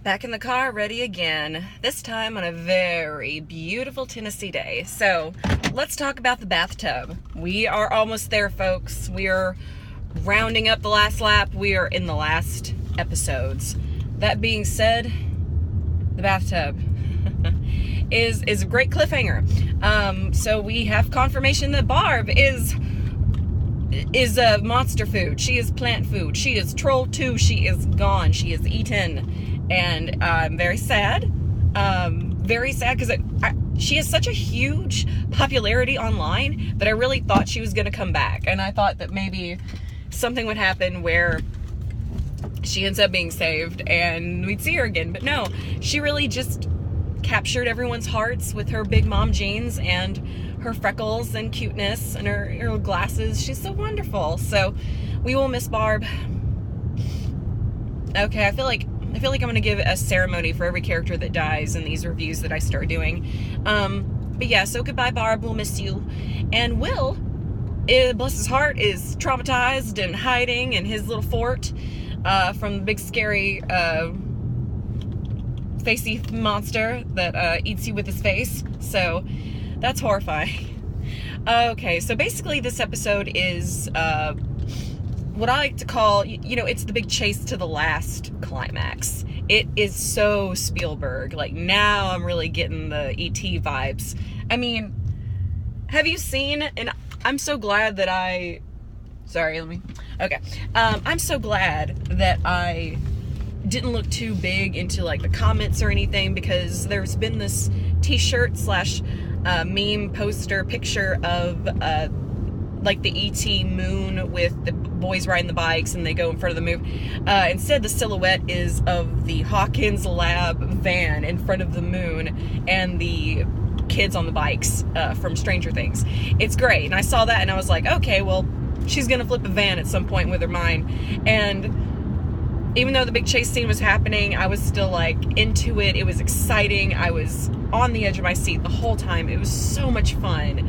Back in the car, ready again. This time on a very beautiful Tennessee day. So, let's talk about the bathtub. We are almost there, folks. We are rounding up the last lap. We are in the last episodes. That being said, the bathtub is a great cliffhanger. So we have confirmation that Barb is a monster food. She is plant food. She is troll 2. She is gone. She is eaten. And I'm very sad. Very sad because she has such a huge popularity online that I really thought she was going to come back. And I thought that maybe something would happen where she ends up being saved and we'd see her again. But no, she really just captured everyone's hearts with her big mom jeans and her freckles and cuteness and her glasses. She's so wonderful. So we will miss Barb. Okay, I feel like I'm going to give a ceremony for every character that dies in these reviews that I start doing. But yeah, so goodbye, Barb. We'll miss you. And Will, bless his heart, is traumatized and hiding in his little fort from the big, scary, facey monster that eats you with his face. So that's horrifying. Okay, so basically this episode is what I like to call, it's the big chase to the last climax. It is so Spielberg. Like, now I'm really getting the E.T. vibes. I mean, have you seen, and I'm so glad that I'm so glad that I didn't look too big into, like, the comments or anything, because there's been this t-shirt / meme poster picture of, like, the E.T. moon with the boys riding the bikes and they go in front of the moon. Instead, the silhouette is of the Hawkins Lab van in front of the moon and the kids on the bikes from Stranger Things. It's great. And I saw that and I was like, okay, well, she's going to flip a van at some point with her mind. And even though the big chase scene was happening, I was still, like, into it. It was exciting. I was on the edge of my seat the whole time. It was so much fun.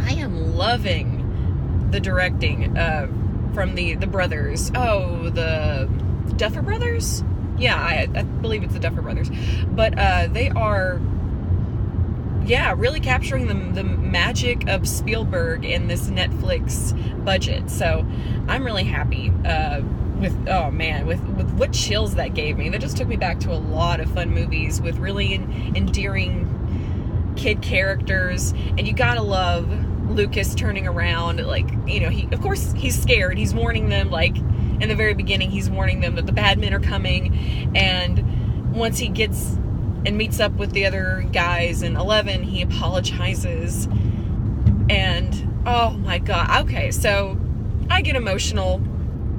I am loving the directing from the brothers. Oh, the Duffer Brothers? Yeah, I believe it's the Duffer Brothers. But they are, really capturing the magic of Spielberg in this Netflix budget. So I'm really happy with what chills that gave me. That just took me back to a lot of fun movies with really endearing kid characters. And you gotta love Lucas turning around, like, he's scared. He's warning them, like, in the very beginning, he's warning them that the bad men are coming, and once he gets and meets up with the other guys in 11, he apologizes, and, oh my god, okay, so, I get emotional.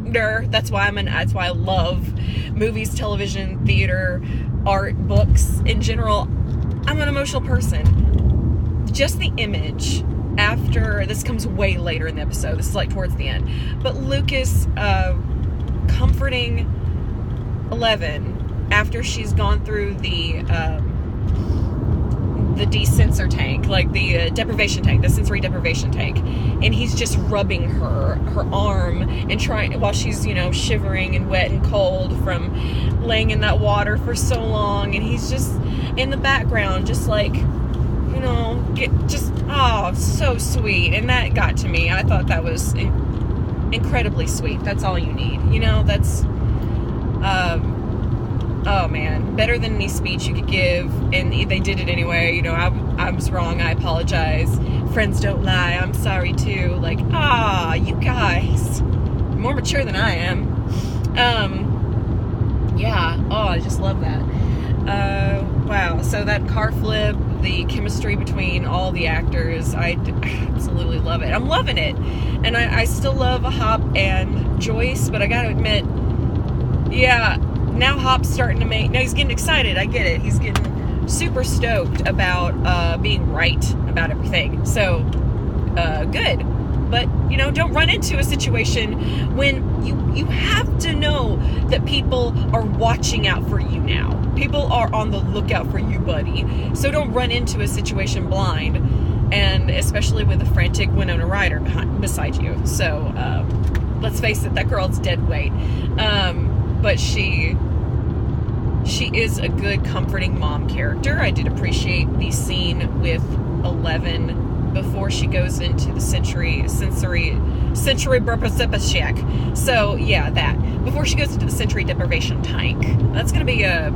That's why I love movies, television, theater, art, books, in general. I'm an emotional person. Just the image after, this comes way later in the episode, this is like towards the end, but Lucas comforting 11 after she's gone through the de-sensor tank, like the deprivation tank, the sensory deprivation tank, and he's just rubbing her arm and trying, while she's, shivering and wet and cold from laying in that water for so long, and he's just in the background, just like, so sweet. And that got to me. I thought that was incredibly sweet. That's all you need. That's, oh man, better than any speech you could give. And they did it anyway. I was wrong. I apologize. Friends don't lie. I'm sorry too. Like, you guys, you're more mature than I am. I just love that. Wow, so that car flip, the chemistry between all the actors, I absolutely love it. I'm loving it. And I still love Hop and Joyce, but I gotta admit, now Hop's starting to now he's getting excited, I get it. He's getting super stoked about being right about everything. So, good. But, don't run into a situation when you have to know that people are watching out for you now. People are on the lookout for you, buddy. So don't run into a situation blind, and especially with a frantic Winona Ryder beside you. So, let's face it, that girl's dead weight. But she she is a good, comforting mom character. I did appreciate the scene with 11 before she goes into the sensory shack. So, yeah, that. Before she goes into the sensory deprivation tank. That's going to be a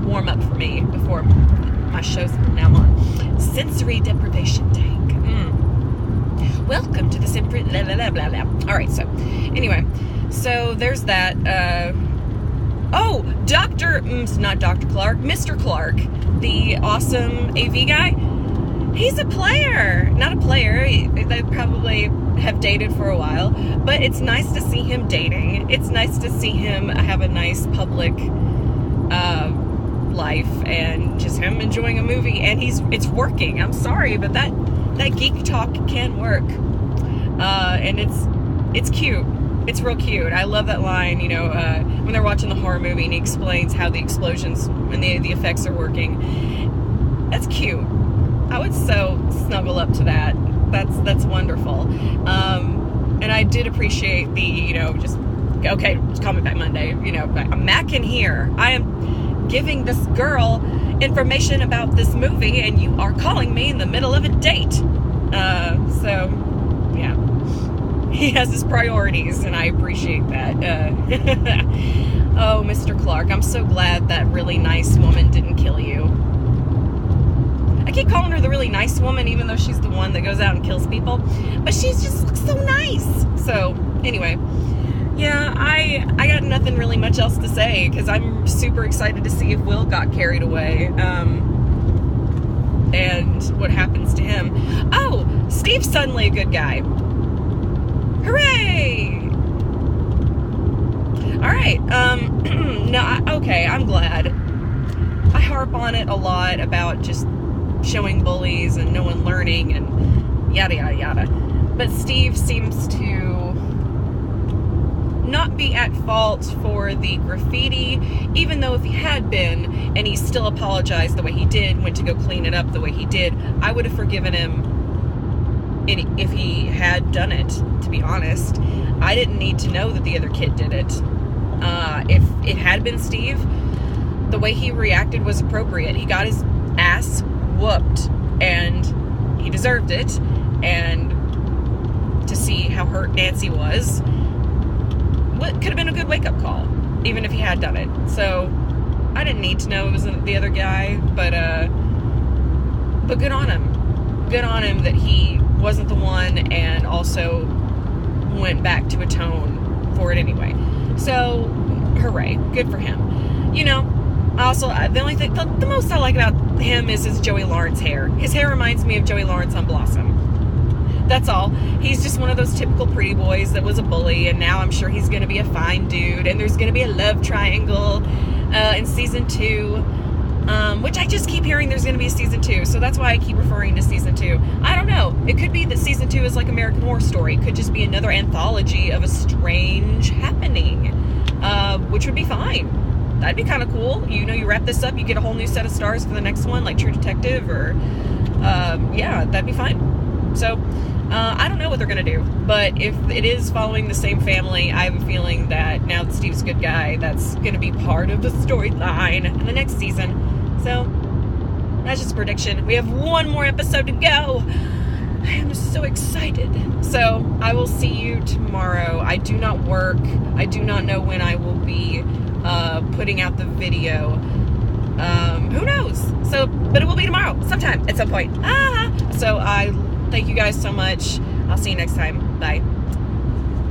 warm-up for me before my shows from now on. Sensory deprivation tank. Welcome to the sensory... Blah, blah, blah, blah, blah. All right, so, anyway. So, there's that. Not Dr. Clark, Mr. Clark, the awesome AV guy. He's a player. Not a player. They probably have dated for a while. But it's nice to see him dating. It's nice to see him have a nice public life and just him enjoying a movie. And it's working. I'm sorry, but that geek talk can work. And it's cute. It's real cute. I love that line, when they're watching the horror movie and he explains how the explosions and the effects are working. That's cute. I would so snuggle up to that. That's wonderful. And I did appreciate the, just call me back Monday. I'm macking here. I am giving this girl information about this movie and you are calling me in the middle of a date. So, yeah. He has his priorities, and I appreciate that. Oh, Mr. Clark, I'm so glad that really nice woman didn't kill you. I keep calling her the really nice woman, even though she's the one that goes out and kills people. But she just looks so nice. So, anyway. Yeah, I got nothing really much else to say, because I'm super excited to see if Will got carried away. And what happens to him. Oh, Steve's suddenly a good guy. Hooray! Alright, okay, I'm glad. I harp on it a lot about just showing bullies and no one learning and yada yada yada. But Steve seems to not be at fault for the graffiti, even though if he had been, and he still apologized the way he did, went to go clean it up the way he did, I would have forgiven him if he had done it, to be honest. I didn't need to know that the other kid did it. If it had been Steve, the way he reacted was appropriate. He got his ass whooped, and he deserved it, and to see how hurt Nancy was, could have been a good wake-up call, even if he had done it. So, I didn't need to know it was the other guy, but good on him. Good on him that he wasn't the one and also went back to atone for it anyway. So, hooray. Good for him. Also, the most I like about him is his Joey Lawrence hair. His hair reminds me of Joey Lawrence on Blossom. That's all. He's just one of those typical pretty boys that was a bully, and now I'm sure he's going to be a fine dude, and there's going to be a love triangle in season 2. Which I just keep hearing there's going to be a season 2, so that's why I keep referring to season 2. I don't know. It could be that season 2 is like American Horror Story. It could just be another anthology of a strange happening, which would be fine. That'd be kind of cool. You wrap this up, you get a whole new set of stars for the next one, like True Detective, or, yeah, that'd be fine. So, I don't know what they're going to do, but if it is following the same family, I have a feeling that now that Steve's a good guy, that's going to be part of the storyline in the next season. So, that's just a prediction. We have one more episode to go. I am so excited. So, I will see you tomorrow. I do not work. I do not know when I will be putting out the video. Who knows? So, but it will be tomorrow, sometime, at some point. So, I thank you guys so much. I'll see you next time. Bye.